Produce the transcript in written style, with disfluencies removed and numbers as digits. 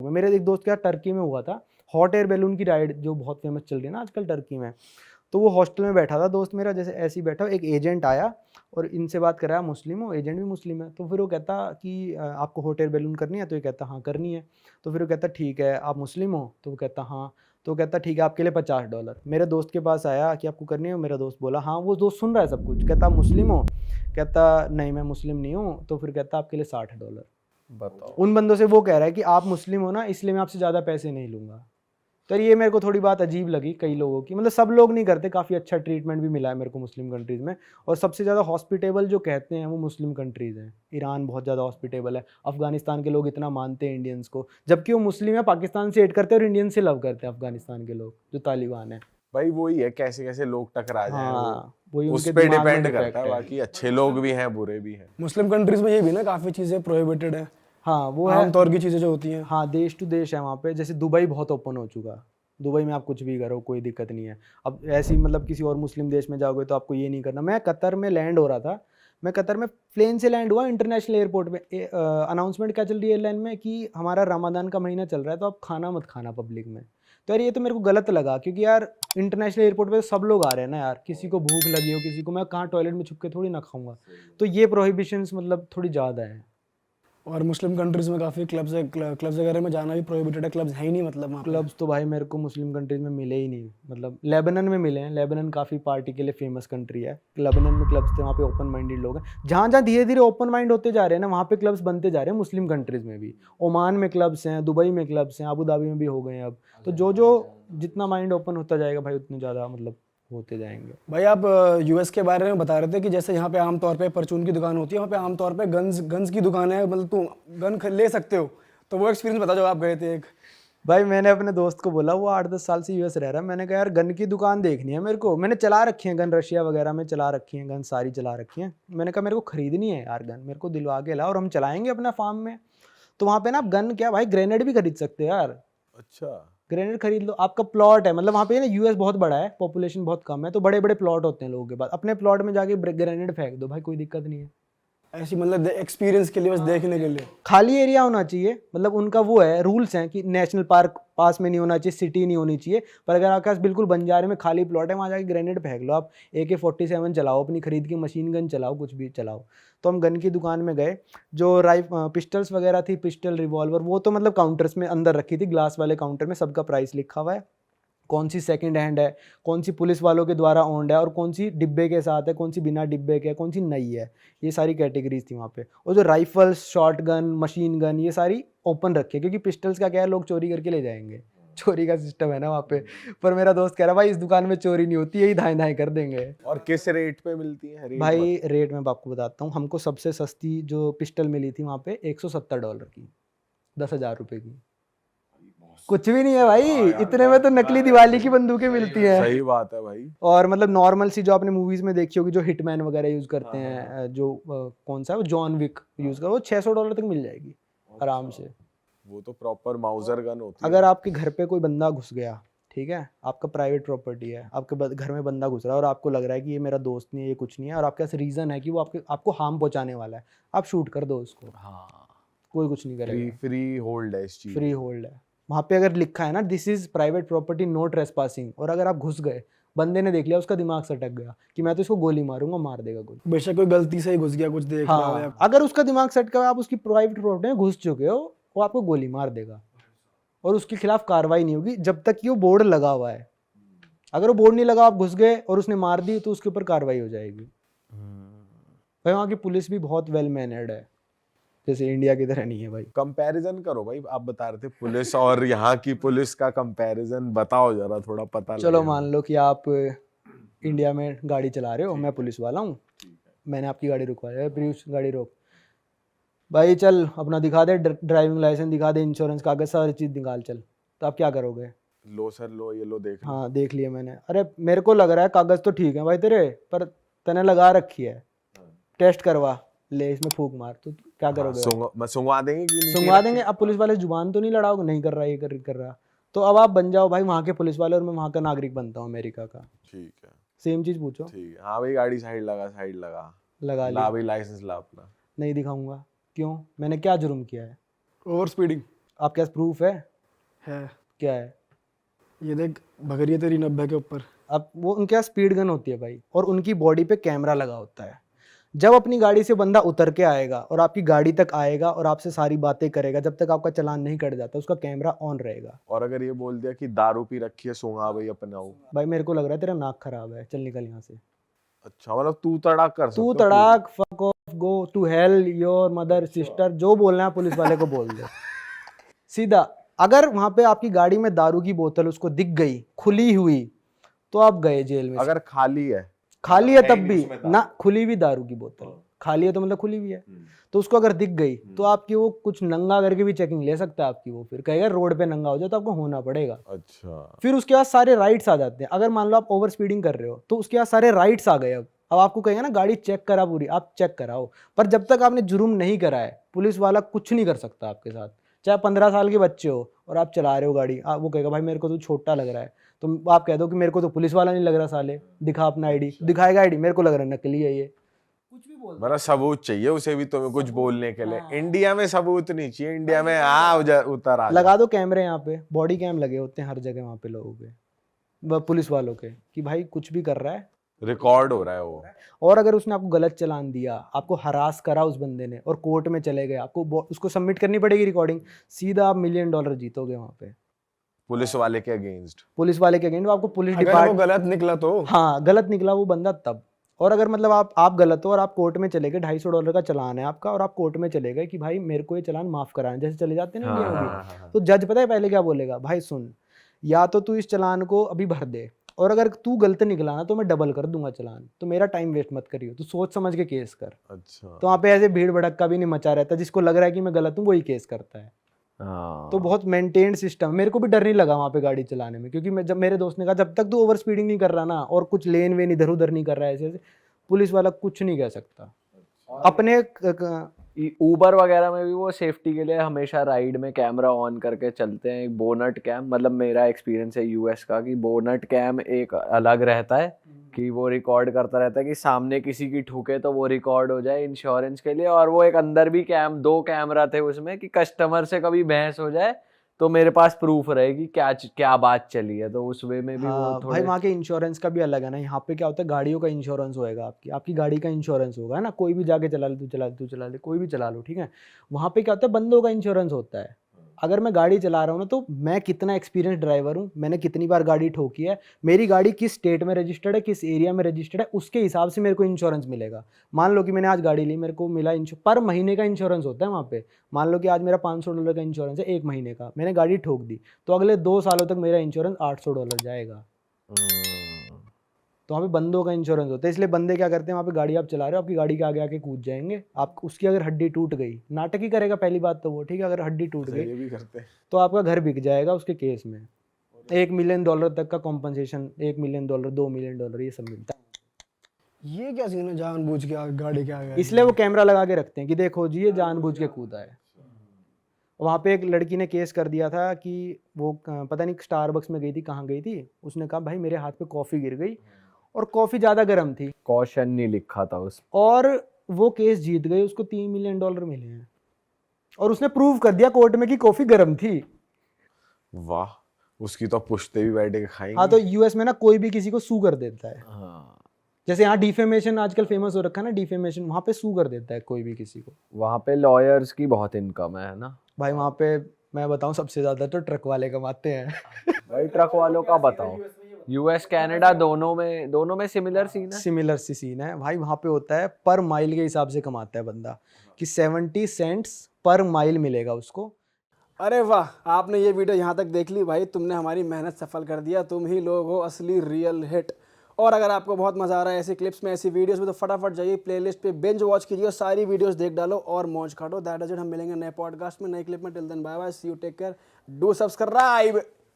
में। मेरे एक दोस्त के यहाँ टर्की में हुआ था, हॉट एयर बैलून की राइड जो बहुत फेमस चल रही है ना आजकल टर्की में। तो वो हॉस्टल में बैठा था दोस्त मेरा, जैसे ऐसे ही बैठा, एक एजेंट आया और इनसे बात कराया, मुस्लिम हो, एजेंट भी मुस्लिम है। तो फिर वो कहता कि आपको हॉट एयर बैलून करनी है? तो ये कहता हाँ करनी है। तो फिर वो कहता ठीक है, आप मुस्लिम हो? तो वो कहता हाँ। तो कहता ठीक है, आपके लिए $50। मेरे दोस्त के पास आया कि आपको करनी है? मेरा दोस्त बोला हाँ। वो दोस्त सुन रहा है सब कुछ। कहता आप मुस्लिम हो? कहता नहीं मैं मुस्लिम नहीं हूँ। तो फिर कहता आपके लिए $60। बताओ। उन बंदों से वो कह रहा है कि आप मुस्लिम हो ना, इसलिए मैं आपसे ज़्यादा पैसे नहीं लूँगा। तो ये मेरे को थोड़ी बात अजीब लगी कई लोगों की, मतलब सब लोग नहीं करते, काफ़ी अच्छा ट्रीटमेंट भी मिला है मेरे को मुस्लिम कंट्रीज़ में। और सबसे ज़्यादा हॉस्पिटेबल जो कहते हैं वो मुस्लिम कंट्रीज़ हैं। ईरान बहुत ज़्यादा हॉस्पिटेबल है, अफगानिस्तान के लोग इतना मानते हैं इंडियंस को, जबकि वो मुस्लिम है, पाकिस्तान से हेट करते हैं और इंडियन से लव करते हैं अफगानिस्तान के लोग जो तालिबान है। भाई वही है, कैसे कैसे लोग टकरा जाएं वो हाँ वही उस उनके पे दिमाग में डिपेंड डिफेक्ट करता है। है। बाकी अच्छे लोग भी हैं, बुरे भी हैं। मुस्लिम कंट्रीज में ये भी ना काफ़ी चीज़ें प्रोहिबिटेड है, हाँ वो है, आमतौर की चीज़ें जो होती हैं। हाँ देश टू देश है वहाँ पे। जैसे दुबई बहुत ओपन हो चुका, दुबई में आप कुछ भी करो कोई दिक्कत नहीं है। अब ऐसी मतलब किसी और मुस्लिम देश में जाओगे तो आपको ये नहीं करना। मैं कतर में लैंड हो रहा था, मैं कतर में प्लेन से लैंड हुआ इंटरनेशनल एयरपोर्ट में, अनाउंसमेंट क्या चल रही है एयरलाइन में कि हमारा रमज़ान का महीना चल रहा है तो आप खाना मत खाना पब्लिक में। तो यार ये तो मेरे को गलत लगा, क्योंकि यार इंटरनेशनल एयरपोर्ट पे तो सब लोग आ रहे हैं ना यार, किसी को भूख लगी हो, किसी को, मैं कहाँ टॉयलेट में छुप के थोड़ी ना खाऊंगा। तो ये प्रोहिबिशंस मतलब थोड़ी ज़्यादा है। और मुस्लिम कंट्रीज में काफ़ी क्लब्स है, क्लब्स वगैरह में जाना भी प्रोहिबिटेड है, क्लब्स है ही नहीं मतलब वहाँ पे। क्लब्स तो भाई मेरे को मुस्लिम कंट्रीज में मिले ही नहीं, मतलब लेबनान में मिले हैं। लेबनान काफ़ी पार्टी के लिए फेमस कंट्री है, लेबनान में क्लब्स थे, वहाँ पे ओपन माइंडेड लोग हैं। जहाँ जहाँ धीरे धीरे ओपन माइंड होते जा रहे हैं ना, वहाँ पे क्लब्स बनते जा रहे हैं मुस्लिम कंट्रीज में भी। ओमान में क्लब्स हैं, दुबई में क्लब्स हैं, अबू धाबी में भी हो गए हैं अब। तो जो जो जितना माइंड ओपन होता जाएगा भाई उतने ज़्यादा मतलब होते जाएंगे। भाई आप यूएस के बारे में बता रहे थे कि जैसे यहाँ पे आमतौर पे परचून की दुकान होती है, वहाँ पे आमतौर पे गन्स की दुकान है, मतलब तुम गन ले सकते हो। तो वो एक्सपीरियंस बता, जो आप गए थे एक। भाई मैंने अपने दोस्त को बोला, वो 8-10 साल से यूएस रह रहा है, मैंने कहा यार गन की दुकान देखनी है मेरे को। मैंने चला रखी है गन, रशिया वगैरह में चला रखी है गन, सारी चला रखी है। मैंने कहा मेरे को खरीदनी है यार गन, मेरे को दिलवा के ला और हम चलाएंगे अपना फार्म में। तो वहाँ पे ना आप गन क्या भाई, ग्रेनेड भी खरीद सकते हो यार। अच्छा, ग्रेनेड खरीद लो, आपका प्लॉट है, मतलब वहाँ पे ना यूएस बहुत बड़ा है, पॉपुलेशन बहुत कम है, तो बड़े बड़े प्लॉट होते हैं लोगों के पास, अपने प्लॉट में जाके ग्रेनेड फेंक दो भाई, कोई दिक्कत नहीं है। ऐसी मतलब एक्सपीरियंस के लिए, बस देखने के लिए। खाली एरिया होना चाहिए, मतलब उनका वो है, रूल्स हैं कि नेशनल पार्क पास में नहीं होना चाहिए, सिटी नहीं होनी चाहिए। पर अगर आपके पास बिल्कुल बंजारे में खाली प्लॉट है, वहाँ जाके ग्रेनेड फेंक लो आप, AK-47 चलाओ, अपनी खरीद की मशीन गन चलाओ, कुछ भी चलाओ। तो हम गन की दुकान में गए, जो पिस्टल्स वगैरह थी, पिस्टल रिवॉल्वर, वो तो मतलब काउंटर्स में अंदर रखी थी, ग्लास वाले काउंटर में सबका प्राइस लिखा हुआ है, कौन सी सेकंड हैंड है, कौन सी पुलिस वालों के द्वारा ओन्ड है, और कौन सी डिब्बे के साथ है, कौन सी बिना डिब्बे के है, कौन सी नई है। ये सारी कैटेगरीज थी वहाँ पे। और जो rifles, short gun, machine gun, ये सारी ओपन रखी है, क्योंकि पिस्टल्स का क्या है, लोग चोरी करके ले जाएंगे, चोरी का सिस्टम है ना वहाँ पे। पर मेरा दोस्त कह रहा भाई इस दुकान में चोरी नहीं होती, यही धाएं धाएं कर देंगे। और किस रेट पे मिलती है? रेट भाई रेट मैं आपको बताता हूँ, हमको सबसे सस्ती जो पिस्टल मिली थी वहाँ पे $170 की, 10,000 रुपये की। कुछ भी नहीं है भाई, इतने में तो नकली दिवाली की बंदूकें मिलती हैं। सही बात है भाई। और मतलब नॉर्मल सी जो आपने मूवीज में देखी होगी, जो हिटमैन वगैरह यूज करते हैं, जो कौन सा है वो, जॉन विक यूज कर, वो $600 तक मिल जाएगी आराम से। वो तो प्रॉपर माउजर गन होती है। अगर आपके घर पे कोई बंदा घुस गया, ठीक है, आपका प्राइवेट प्रॉपर्टी है, आपके घर में बंदा घुस रहा है और आपको लग रहा है कि ये मेरा दोस्त नहीं है, ये कुछ नहीं है, और आपके पास रीजन है कि वो आपको हार्म पहुंचाने वाला है, आप शूट कर दो उसको, हाँ, कोई कुछ नहीं करेगा। फ्री होल्ड है इस चीज। फ्री होल्ड है वहाँ पे, अगर लिखा है ना this is private property no trespassing, और अगर आप घुस गए, बंदे ने देख लिया, उसका दिमाग सटक गया कि मैं तो इसको गोली मारूंगा, मार देगा गोली। बेशक कोई गलती से ही घुस गया, कुछ देख रहा हो या हाँ, अगर उसका दिमाग सटका, आप उसकी प्राइवेट प्रॉपर्टी में घुस चुके हो, वो आपको गोली मार देगा और उसके खिलाफ कार्रवाई नहीं होगी जब तक कि वो बोर्ड लगा हुआ है। अगर वो बोर्ड नहीं लगा, आप घुस गए और उसने मार दी, तो उसके ऊपर कार्रवाई हो जाएगी। भाई वहाँ की पुलिस भी बहुत वेल मैनर्ड है, जैसे इंडिया की तरह नहीं है भाई। कंपैरिजन करो भाई, आप बता रहे थे पुलिस और यहाँ की पुलिस का कंपैरिजन बताओ जरा, थोड़ा पता लगे। चलो मान लो कि आप इंडिया में गाड़ी चला रहे हो, मैं पुलिस वाला हूँ, मैंने आपकी गाड़ी रुकवाया, प्रियुष गाड़ी रोक, भाई चल अपना दिखा दे, ड्राइविंग लाइसेंस दिखा दे, इंश्योरेंस कागज, सारी चीज़ निकाल चल। तो आप क्या करोगे? लो सर लो, ये लो देख लो। हाँ देख लिया मैंने, अरे मेरे को लग रहा है कागज तो ठीक है भाई तेरे, पर तने लगा रखी है, टेस्ट करवा ले, इसमें फूक मार। तो क्या करोगे? सुंगवा देंगे कि नहीं? सुंगवा देंगे। अब पुलिस वाले जुबान तो नहीं लड़ाओगे, नहीं कर रहा, ये कर रहा। तो अब आप बन जाओ भाई वहाँ के पुलिस वाले और मैं वहाँ का नागरिक बनता हूँ अमेरिका का। ठीक है, सेम चीज़ पूछो। ठीक है। हाँ भाई, गाड़ी साइड लगा लगा ला ली, भाई, लाइसेंस ला अपना। नहीं दिखाऊंगा। क्यों? मैंने क्या जुर्म किया है? Over speeding. आपके पास प्रूफ है? क्या है? ये देख भग रही है तेरी 90 के ऊपर। अब वो उनके पास स्पीड गन होती है भाई, और उनकी बॉडी पे कैमरा लगा होता है। जब अपनी गाड़ी से बंदा उतर के आएगा और आपकी गाड़ी तक आएगा और आपसे सारी बातें करेगा, जब तक आपका चालान नहीं कट जाता उसका कैमरा ऑन रहेगा। और अगर ये बोल दिया कि दारू पी रखी है, सूंघा भाई अपनाओ, भाई मेरे को लग रहा है तेरा नाक खराब है, चल निकल यहाँ से। अच्छा मतलब तू तड़ाक कर सकता तू हो तड़ाक, fuck off, go to hell your mother sister, जो बोलना है पुलिस वाले को बोल दो सीधा। अगर वहां पे आपकी गाड़ी में दारू की बोतल उसको दिख गई खुली हुई तो आप गए जेल में। अगर खाली है, खाली है तब भी ना, खुली हुई दारू की बोतल, खाली है तो मतलब खुली हुई है, तो उसको अगर दिख गई तो आपकी वो कुछ नंगा करके भी चेकिंग ले सकता है आपकी। वो फिर कहेगा रोड पे नंगा हो जाए तो आपको होना पड़ेगा। अच्छा फिर उसके बाद सारे राइट्स आ जाते हैं। अगर मान लो आप ओवर स्पीडिंग कर रहे हो तो उसके बाद सारे राइट्स आ गए। अब आपको कहेगा ना गाड़ी चेक करा पूरी, आप चेक कराओ, पर जब तक आपने जुर्म नहीं करा है पुलिस वाला कुछ नहीं कर सकता आपके साथ। चाहे 15 साल के बच्चे हो और आप चला रहे हो गाड़ी, वो कहेगा भाई मेरे को तो छोटा लग रहा है, तो आप कह दो कि मेरे को तो पुलिस वाला नहीं लग रहा, साले दिखा अपना आईडी, दिखाएगा आईडी, मेरे को लग रहा है नकली है ये, कुछ भी बोल। मेरा सबूत चाहिए उसे भी तुम्हें कुछ बोलने के लिए। हाँ। इंडिया में सबूत नहीं चाहिए, इंडिया में उतर आ लगा दो कैमरे, यहाँ पे बॉडी कैम लगे होते हैं हर जगह वहाँ पे लोगों के, पुलिस वालों के, कि भाई कुछ भी कर रहा है, रिकॉर्ड हो रहा है वो। और अगर उसने आपको गलत चालान दिया, आपको हरास करा उस बंदे ने और कोर्ट में चले गए, आपको उसको सबमिट करनी पड़ेगी रिकॉर्डिंग, सीधा आप $1 मिलियन जीतोगे वहाँ पे पुलिस वाले के अगेंस्ट, पुलिस वाले के अगेंस्ट। आपको पुलिस अगर वो डिपार्टमेंट, गलत निकला तो हाँ गलत निकला वो बंदा तब। और अगर मतलब आप गलत हो और आप कोर्ट में चले गए, $250 का चालान है आपका, और आप कोर्ट में चले गए कि भाई मेरे को ये चालान माफ कराना, जैसे चले जाते हैं ना इंडिया में भी, तो जज पता है पहले क्या बोलेगा, भाई सुन, या तो तू इस चालान को अभी भर दे, और अगर तू गलत निकला ना तो मैं डबल कर दूंगा चालान, तो मेरा टाइम वेस्ट मत करियो, तू सोच समझ के केस कर। अच्छा तो वहाँ पे ऐसे भीड़ भड़क्का भी नहीं मचा रहता, जिसको लग रहा है कि मैं गलत हूँ वही केस करता है। हाँ। तो बहुत मेंटेन्ड सिस्टम। मेरे को भी डर नहीं लगा वहाँ पे गाड़ी चलाने में, क्योंकि जब मेरे दोस्त ने कहा जब तक तू ओवर स्पीडिंग नहीं कर रहा ना और कुछ लेन वेन इधर उधर नहीं कर रहा है ऐसे, पुलिस वाला कुछ नहीं कह सकता। अपने ऊबर वगैरह में भी वो सेफ्टी के लिए हमेशा राइड में कैमरा ऑन करके चलते हैं, बोनट कैम, मतलब मेरा एक्सपीरियंस है यूएस का कि बोनट कैम एक अलग रहता है कि वो रिकॉर्ड करता रहता है कि सामने किसी की ठुके तो वो रिकॉर्ड हो जाए इंश्योरेंस के लिए। और वो एक अंदर भी 2 कैमरा थे उसमें कि कस्टमर से कभी बहस हो जाए तो मेरे पास प्रूफ रहेगी क्या बात चली है, तो उस वे में भी हाँ, वो भाई वहाँ के इंश्योरेंस का भी अलग है ना। यहाँ पे क्या होता है, गाड़ियों का इंश्योरेंस होएगा, आपकी गाड़ी का इंश्योरेंस होगा, है ना, कोई भी जाके चला ले, तू चला ले, कोई भी चला लो, ठीक है। वहाँ पे क्या होता है, बंदों का इंश्योरेंस होता है। अगर मैं गाड़ी चला रहा हूँ ना, तो मैं कितना एक्सपीरियंस ड्राइवर हूँ, मैंने कितनी बार गाड़ी ठोकी है, मेरी गाड़ी किस स्टेट में रजिस्टर्ड है, किस एरिया में रजिस्टर्ड है, उसके हिसाब से मेरे को इंश्योरेंस मिलेगा। मान लो कि मैंने आज गाड़ी ली, मेरे को मिला पर महीने का इंश्योरेंस होता है वहाँ पे। मान लो कि आज मेरा $500 का इंश्योरेंस है 1 महीने का, मैंने गाड़ी ठोक दी तो अगले 2 सालों तक मेरा इंश्योरेंस $800 जाएगा। तो वहाँ पे बंदों का इंश्योरेंस होता है। इसलिए बंदे क्या करते हैं, वहाँ पे गाड़ी आप चला रहे हो, आपकी गाड़ी के आगे आके कूद जाएंगे, आप उसकी अगर हड्डी टूट गई, नाटक ही करेगा पहली बात तो वो, ठीक है, अगर हड्डी टूट गई ये भी करते हैं। तो आपका घर बिक जाएगा उसके केस में। $1 मिलियन तक का कॉम्पनसेशन, $1 मिलियन, $2 मिलियन, ये सब मिलता है। ये क्या सीन है, जानबूझ के गाड़ी के आगे? इसलिए वो कैमरा लगा के रखते हैं कि देखो जी ये जानबूझ के कूदा है। वहाँ पे एक लड़की ने केस कर दिया था कि वो पता नहीं स्टारबक्स में गई थी, कहाँ गई थी, उसने कहा भाई मेरे हाथ पे कॉफ़ी गिर गई और कॉफ़ी ज़्यादा गर्म थी, कॉशन नहीं लिखा था उस, और वो केस जीत गई, उसको $3 मिलियन मिले हैं, और उसने प्रूव कर दिया कोर्ट में कि कॉफ़ी गर्म थी। वाह, उसकी तो पुश्ते भी बैठ के खाएंगे। हाँ, तो यूएस में ना कोई भी किसी को सू कर देता है। हाँ जैसे यहाँ डिफेमेशन आजकल फेमस हो रखा है ना, डिफेमेशन, वहाँ पे सू कर देता है कोई भी किसी को। वहाँ पे लॉयर्स की बहुत इनकम है ना भाई वहाँ पे मैं बताऊँ सबसे ज़्यादा तो ट्रक वाले कमाते हैं। भाई ट्रक वालों का बताओ, यूएस कनाडा दोनों में सिमिलर सीन है। सिमिलर सी सीन है भाई, वहाँ पे होता है पर माइल के हिसाब से कमाता है बंदा, कि 70 सेंट्स पर माइल मिलेगा उसको। अरे वाह, आपने ये वीडियो यहाँ तक देख ली भाई, तुमने हमारी मेहनत सफल कर दिया, तुम ही लोग हो असली रियल हिट। और अगर आपको बहुत मजा आ रहा है ऐसी क्लिप्स में, ऐसी वीडियोस में, तो फटाफट जाइए प्लेलिस्ट पे बिंज वॉच कीजिए और सारी वीडियोस देख डालो और मौज काटो। दैट इज इट, हम मिलेंगे नए पॉडकास्ट में, नए क्लिप में। Till then bye bye, see you, take care, do subscribe.